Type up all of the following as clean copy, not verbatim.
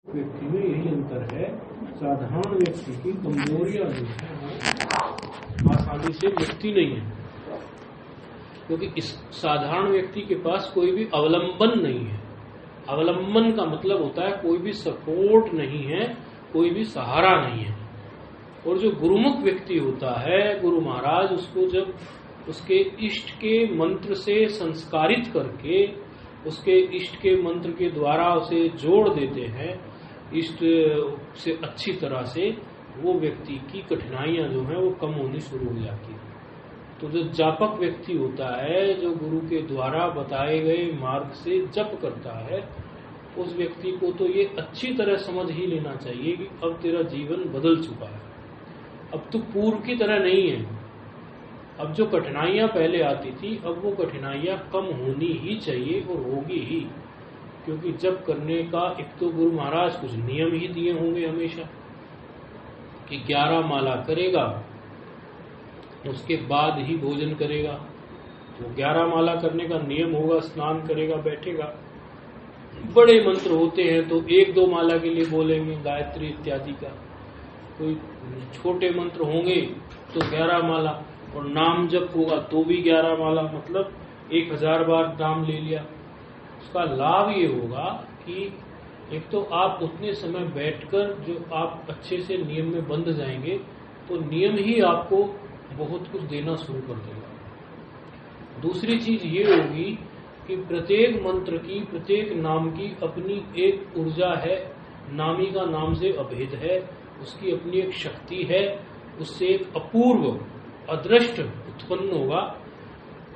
व्यक्ति में यही अंतर है। साधारण व्यक्ति की कमजोरियां जो है वो आसानी से मिटती नहीं है, क्योंकि इस साधारण व्यक्ति के पास कोई भी अवलंबन नहीं है। अवलंबन का मतलब होता है कोई भी सपोर्ट नहीं है, कोई भी सहारा नहीं है। और जो गुरुमुख व्यक्ति होता है, गुरु महाराज उसको जब उसके इष्ट के मंत्र से संस्कारित करके, उसके इष्ट के मंत्र के द्वारा उसे जोड़ देते हैं इष्ट से अच्छी तरह से, वो व्यक्ति की कठिनाइयां जो है वो कम होनी शुरू हो जाती है। तो जो जापक व्यक्ति होता है, जो गुरु के द्वारा बताए गए मार्ग से जप करता है, उस व्यक्ति को तो ये अच्छी तरह समझ ही लेना चाहिए कि अब तेरा जीवन बदल चुका है, अब तू पूर्व की तरह नहीं है। अब जो कठिनाइयां पहले आती थी, अब वो कठिनाइयां कम होनी ही चाहिए और होगी ही, क्योंकि जप करने का एक तो गुरु महाराज कुछ नियम ही दिए होंगे हमेशा कि 11 माला करेगा उसके बाद ही भोजन करेगा। तो 11 माला करने का नियम होगा, स्नान करेगा, बैठेगा। बड़े मंत्र होते हैं तो 1-2 माला के लिए बोलेंगे, गायत्री इत्यादि का। कोई छोटे मंत्र होंगे तो 11 माला, और नाम जप होगा तो भी 11 माला, मतलब 1000 बार नाम ले लिया। उसका लाभ ये होगा कि एक तो आप उतने समय बैठकर जो आप अच्छे से नियम में बंध जाएंगे, तो नियम ही आपको बहुत कुछ देना शुरू कर देगा। दूसरी चीज ये होगी कि प्रत्येक मंत्र की, प्रत्येक नाम की अपनी एक ऊर्जा है। नामी का नाम से अभेद है, उसकी अपनी एक शक्ति है, उससे एक अपूर्व अदृष्ट उत्पन्न होगा,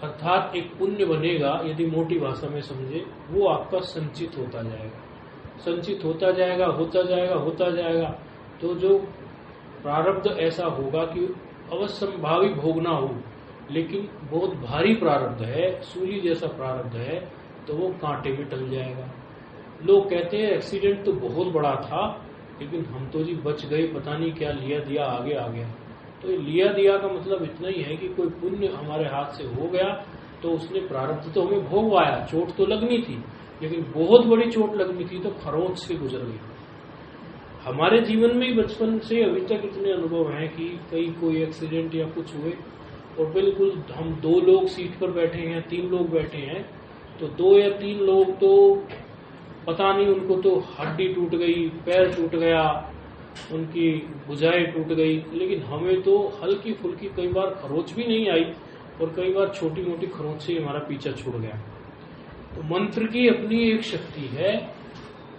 अर्थात एक पुण्य बनेगा। यदि मोटी भाषा में समझे, वो आपका संचित होता जाएगा, संचित होता जाएगा, होता जाएगा, होता जाएगा। तो जो प्रारब्ध ऐसा होगा कि अवश्यंभावी भोगना हो, लेकिन बहुत भारी प्रारब्ध है, सूली जैसा प्रारब्ध है, तो वो कांटे में टल जाएगा। लोग कहते हैं एक्सीडेंट तो बहुत बड़ा था, लेकिन हम तो जी बच गए, पता नहीं क्या लिया दिया आगे आ गया। तो लिया दिया का मतलब इतना ही है कि कोई पुण्य हमारे हाथ से हो गया तो उसने प्रारब्ध तो हमें भोगवाया, चोट तो लगनी थी, लेकिन बहुत बड़ी चोट लगनी थी तो खरोंच से गुजर गई। हमारे जीवन में ही बचपन से अभी तक इतने अनुभव हैं कि कोई एक्सीडेंट या कुछ हुए, और बिल्कुल हम 2 लोग सीट पर बैठे हैं, 3 लोग बैठे हैं, तो 2 या 3 लोग तो पता नहीं, उनको तो हड्डी टूट गई, पैर टूट गया, उनकी भुजाएं टूट गई, लेकिन हमें तो हल्की फुल्की, कई बार खरोच भी नहीं आई, और कई बार छोटी मोटी खरोच से हमारा पीछा छूट गया। तो मंत्र की अपनी एक शक्ति है,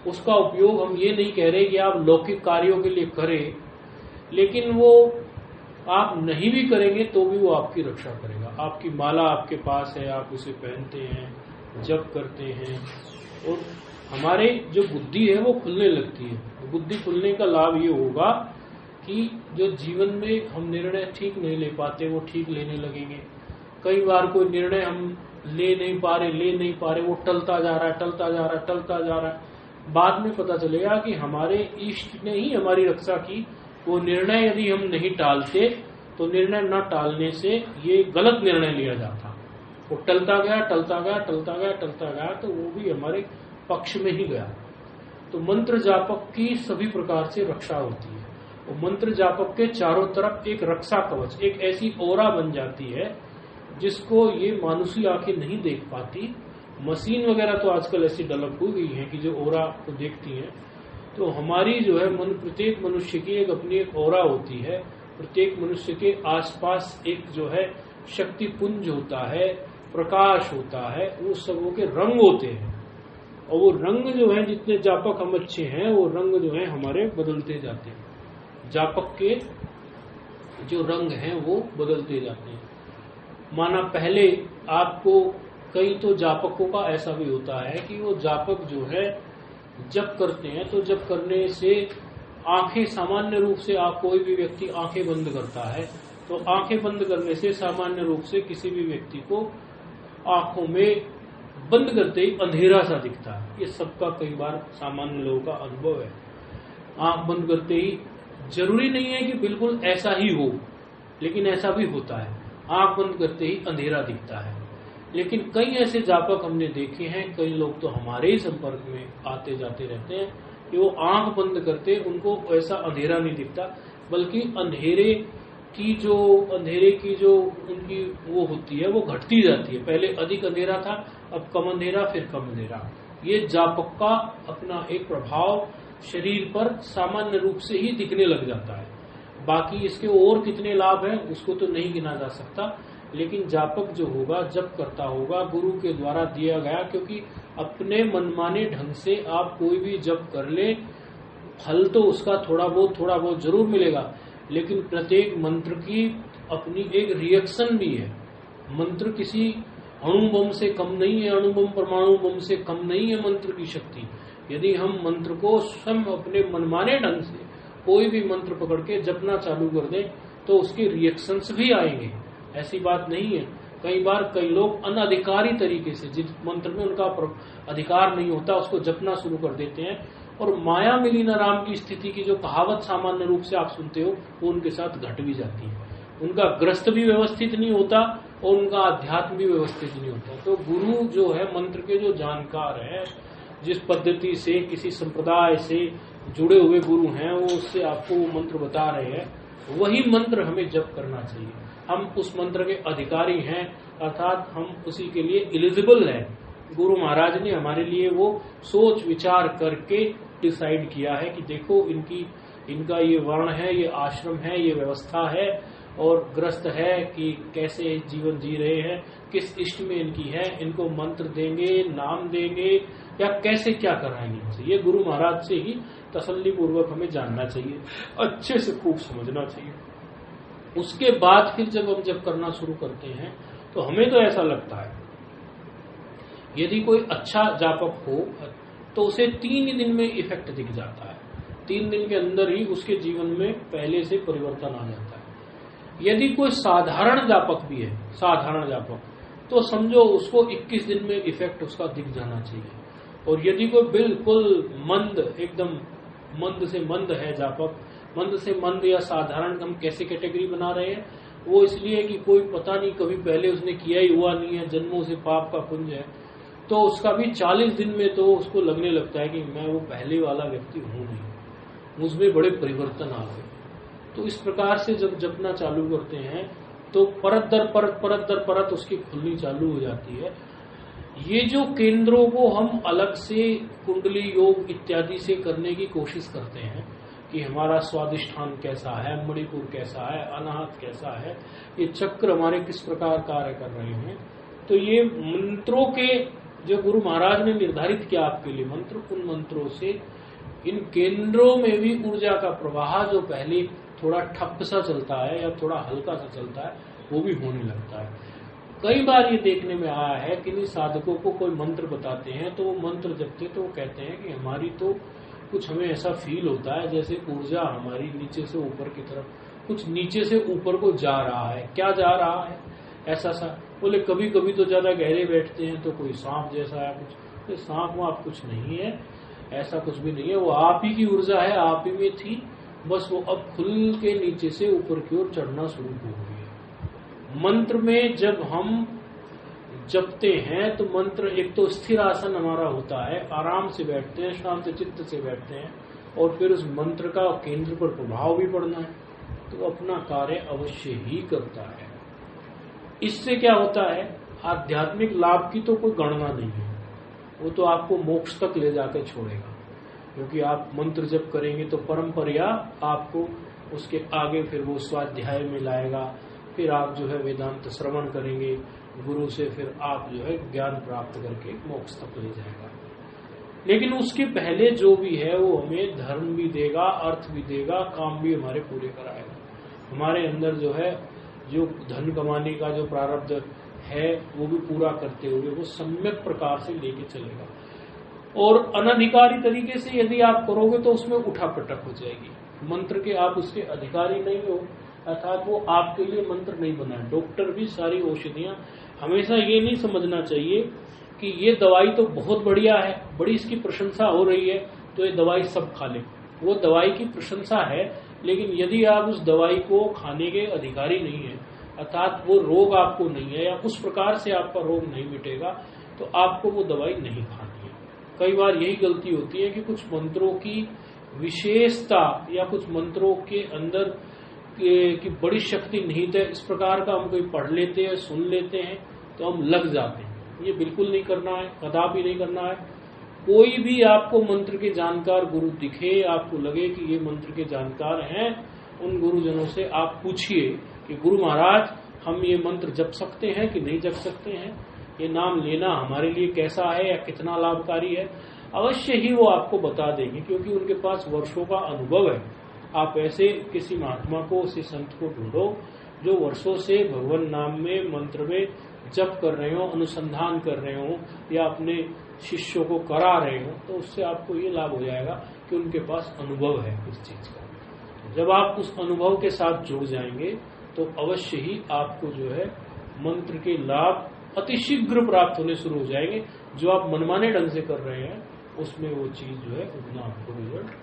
उसका उपयोग हम ये नहीं कह रहे कि आप लौकिक कार्यों के लिए करें, लेकिन वो आप नहीं भी करेंगे तो भी वो आपकी रक्षा करेगा। आपकी माला आपके पास है, आप उसे पहनते हैं, जप करते हैं, और हमारे जो बुद्धि है वो खुलने लगती है। बुद्धि खुलने का लाभ ये होगा कि जो जीवन में हम निर्णय ठीक नहीं ले पाते, वो ठीक लेने लगेंगे। कई बार कोई निर्णय हम ले नहीं पा रहे, वो टलता जा रहा है। बाद में पता चलेगा कि हमारे इष्ट ने ही हमारी रक्षा की। वो निर्णय यदि हम नहीं टालते, तो निर्णय न टालने से ये गलत निर्णय लिया जाता, वो टलता गया, तो वो भी हमारे पक्ष में ही गया। तो मंत्र जापक की सभी प्रकार से रक्षा होती है, और मंत्र जापक के चारों तरफ एक रक्षा कवच, एक ऐसी ओरा बन जाती है जिसको ये मानुषी आंखें नहीं देख पाती। मशीन वगैरह तो आजकल ऐसी डेवलप हो गई है कि जो ओरा को देखती हैं। तो हमारी जो है प्रत्येक मनुष्य की एक अपनी एक ओरा होती है। प्रत्येक मनुष्य के आसपास एक जो है शक्ति पुंज होता है, प्रकाश होता है, वो सबों के रंग होते हैं, और वो रंग जो है, जितने जापक हम अच्छे हैं, वो रंग जो है हमारे बदलते जाते हैं। जापक के जो रंग हैं वो बदलते जाते हैं। माना पहले आपको, कई तो जापकों का ऐसा भी होता है कि वो जापक जो है जप करते हैं, तो जप करने से आंखें, सामान्य रूप से आप कोई भी व्यक्ति आंखें बंद करता है, तो आंखें बंद करने से सामान्य रूप से किसी भी व्यक्ति को आंखों में बंद करते ही अंधेरा सा दिखता है। ये सबका कई बार सामान्य लोगों का अनुभव है। आंख बंद करते ही, जरूरी नहीं है कि बिल्कुल ऐसा ही हो, लेकिन ऐसा भी होता है, आंख बंद करते ही अंधेरा दिखता है। लेकिन कई ऐसे जापक हमने देखे हैं, कई लोग तो हमारे ही संपर्क में आते जाते रहते हैं, कि वो आंख बंद करते उनको ऐसा अंधेरा नहीं दिखता, बल्कि अंधेरे की जो उनकी वो होती है वो घटती जाती है। पहले अधिक अंधेरा था, अब कम अंधेरा, फिर कम अंधेरा। ये जापक का अपना एक प्रभाव शरीर पर सामान्य रूप से ही दिखने लग जाता है। बाकी इसके और कितने लाभ हैं उसको तो नहीं गिना जा सकता, लेकिन जापक जो होगा, जप करता होगा, गुरु के द्वारा दिया गया, क्योंकि अपने मनमाने ढंग से आप कोई भी जप कर ले, फल तो उसका थोड़ा बहुत जरूर मिलेगा, लेकिन प्रत्येक मंत्र की अपनी एक रिएक्शन भी है। मंत्र किसी अणु बम से कम नहीं है, अणु बम परमाणु बम से कम नहीं है मंत्र की शक्ति। यदि हम मंत्र को स्वयं अपने मनमाने ढंग से कोई भी मंत्र पकड़ के जपना चालू कर दें तो उसके रिएक्शंस भी आएंगे, ऐसी बात नहीं है। कई बार कई लोग अनधिकारी तरीके से, जिस मंत्र में उनका अधिकार नहीं होता, उसको जपना शुरू कर देते हैं, और माया मिली न राम की स्थिति की जो कहावत सामान्य रूप से आप सुनते हो, वो उनके साथ घट भी जाती है। उनका ग्रस्त भी व्यवस्थित नहीं होता और उनका अध्यात्म भी व्यवस्थित नहीं होता। तो गुरु जो है, मंत्र के जो जानकार है, जिस पद्धति से किसी संप्रदाय से जुड़े हुए गुरु हैं, वो उससे आपको वो मंत्र बता रहे हैं, वही मंत्र हमें जप करना चाहिए। हम उस मंत्र के अधिकारी हैं, अर्थात हम उसी के लिए एलिजिबल हैं। गुरु महाराज ने हमारे लिए वो सोच विचार करके डिसाइड किया है कि देखो इनका ये वर्ण है, ये आश्रम है, ये व्यवस्था है, और ग्रस्त है कि कैसे जीवन जी रहे हैं, किस इष्ट में इनकी है, इनको मंत्र देंगे, नाम देंगे, या कैसे क्या कराएंगे इनसे। ये गुरु महाराज से ही तसल्ली पूर्वक हमें जानना चाहिए, अच्छे से खूब समझना चाहिए। उसके बाद फिर जब हम जब करना शुरू करते हैं तो हमें तो ऐसा लगता है, यदि कोई अच्छा जापक हो तो उसे 3 ही दिन में इफेक्ट दिख जाता है। 3 दिन के अंदर ही उसके जीवन में पहले से परिवर्तन आ जाता है। यदि कोई साधारण जापक भी है, साधारण जापक, तो समझो उसको 21 दिन में इफेक्ट उसका दिख जाना चाहिए। और यदि कोई बिल्कुल मंद, एकदम मंद से मंद है जापक, मंद से मंद या साधारण हम कैसे कैटेगरी बना रहे हैं, वो इसलिए कि कोई पता नहीं कभी पहले उसने किया ही हुआ नहीं है, जन्मों से पाप का पुंज है, तो उसका भी 40 दिन में तो उसको लगने लगता है कि मैं वो पहले वाला व्यक्ति हूं नहीं, मुझमें बड़े परिवर्तन आ गए। तो इस प्रकार से जब जपना चालू करते हैं तो परत दर परत उसकी खुलनी चालू हो जाती है। ये जो केंद्रों को हम अलग से कुंडली योग इत्यादि से करने की कोशिश करते हैं कि हमारा स्वादिष्ठान कैसा है, मणिपुर कैसा है, अनाहत कैसा है, ये चक्र हमारे किस प्रकार कार्य कर रहे हैं, तो ये मंत्रों के जो गुरु महाराज ने निर्धारित किया आपके लिए मंत्र, उन मंत्रों से इन केंद्रों में भी ऊर्जा का प्रवाह जो पहले थोड़ा ठप सा चलता है या थोड़ा हल्का सा चलता है, वो भी होने लगता है। कई बार ये देखने में आया है कि नहीं, साधकों को कोई मंत्र बताते हैं तो वो मंत्र जपते तो वो कहते हैं कि हमारी तो कुछ, हमें ऐसा फील होता है जैसे ऊर्जा हमारी नीचे से ऊपर की तरफ, कुछ नीचे से ऊपर को जा रहा है। क्या जा रहा है ऐसा सा? बोले कभी कभी तो ज्यादा गहरे बैठते हैं तो कोई सांप जैसा है कुछ, तो सांप वाप कुछ नहीं है, ऐसा कुछ भी नहीं है, वो आप ही की ऊर्जा है, आप ही में थी, बस वो अब खुल के नीचे से ऊपर की ओर चढ़ना शुरू हो गई है। मंत्र में जब हम जपते हैं तो मंत्र, एक तो स्थिर आसन हमारा होता है, आराम से बैठते हैं, शांत चित्त से बैठते हैं, और फिर उस मंत्र का केंद्र पर प्रभाव भी पड़ना है, तो अपना कार्य अवश्य ही करता है। इससे क्या होता है, आध्यात्मिक लाभ की तो कोई गणना नहीं है, वो तो आपको मोक्ष तक ले जाकर छोड़ेगा, क्योंकि आप मंत्र जप करेंगे तो परंपरा आपको उसके आगे फिर वो स्वाध्याय में लाएगा, फिर आप जो है वेदांत श्रवण करेंगे गुरु से, फिर आप जो है ज्ञान प्राप्त करके मोक्ष तक ले जाएगा। लेकिन उसके पहले जो भी है वो हमें धर्म भी देगा, अर्थ भी देगा, काम भी हमारे पूरे कराएगा। हमारे अंदर जो है जो धन कमाने का जो प्रारब्ध है वो भी पूरा करते हुए वो सम्यक प्रकार से लेके चलेगा। और अनधिकारी तरीके से यदि आप करोगे तो उसमें उठापटक हो जाएगी। मंत्र के आप उसके अधिकारी नहीं हो, अर्थात वो आपके लिए मंत्र नहीं बना है। डॉक्टर भी सारी औषधियां, हमेशा ये नहीं समझना चाहिए कि ये दवाई तो बहुत बढ़िया है, बड़ी इसकी प्रशंसा हो रही है तो ये दवाई सब खा ले। वो दवाई की प्रशंसा है, लेकिन यदि आप उस दवाई को खाने के अधिकारी नहीं है, अर्थात वो रोग आपको नहीं है या उस प्रकार से आपका रोग नहीं मिटेगा, तो आपको वो दवाई नहीं खानी है। कई बार यही गलती होती है कि कुछ मंत्रों की विशेषता या कुछ मंत्रों के अंदर की बड़ी शक्ति निहित है, इस प्रकार का हम कोई पढ़ लेते हैं, सुन लेते हैं तो हम लग जाते हैं। ये बिल्कुल नहीं करना है, कदापि नहीं करना है। कोई भी आपको मंत्र के जानकार गुरु दिखे, आपको लगे कि ये मंत्र के जानकार हैं, उन गुरुजनों से आप पूछिए कि गुरु महाराज हम ये मंत्र जप सकते हैं कि नहीं जप सकते हैं, ये नाम लेना हमारे लिए कैसा है या कितना लाभकारी है। अवश्य ही वो आपको बता देंगे, क्योंकि उनके पास वर्षों का अनुभव है। आप ऐसे किसी महात्मा को, उसी संत को ढूंढो जो वर्षों से भगवान नाम में, मंत्र में जप कर रहे हो, अनुसंधान कर रहे हो या अपने शिष्यों को करा रहे हो, तो उससे आपको ये लाभ हो जाएगा कि उनके पास अनुभव है इस चीज का। जब आप उस अनुभव के साथ जुड़ जाएंगे तो अवश्य ही आपको जो है मंत्र के लाभ अतिशीघ्र प्राप्त होने शुरू हो जाएंगे। जो आप मनमाने ढंग से कर रहे हैं उसमें वो चीज जो है उतना आपको रिजल्ट